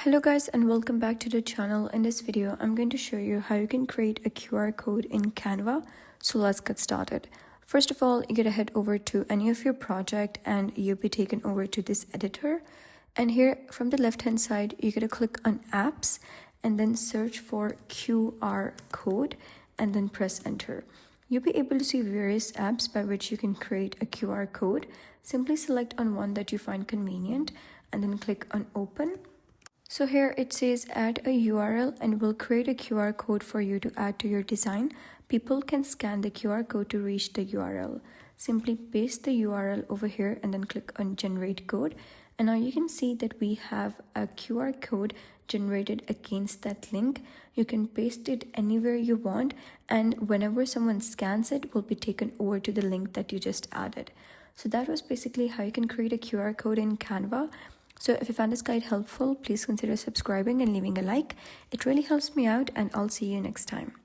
Hello guys and welcome back to the channel. In this video I'm going to show you how you can create a QR code in Canva. So let's get started. First of all, you gotta head over to any of your project and you'll be taken over to this editor, and here from the left hand side you gotta click on apps and then search for QR code and then press enter. You'll be able to see various apps by which you can create a QR code. Simply select on one that you find convenient and then click on open. So here it says add a URL and we'll create a QR code for you to add to your design. People can scan the QR code to reach the URL. Simply paste the URL over here and then click on generate code. And now you can see that we have a QR code generated against that link. You can paste it anywhere you want, and whenever someone scans it, will be taken over to the link that you just added. So that was basically how you can create a QR code in Canva. So if you found this guide helpful, please consider subscribing and leaving a like. It really helps me out, and I'll see you next time.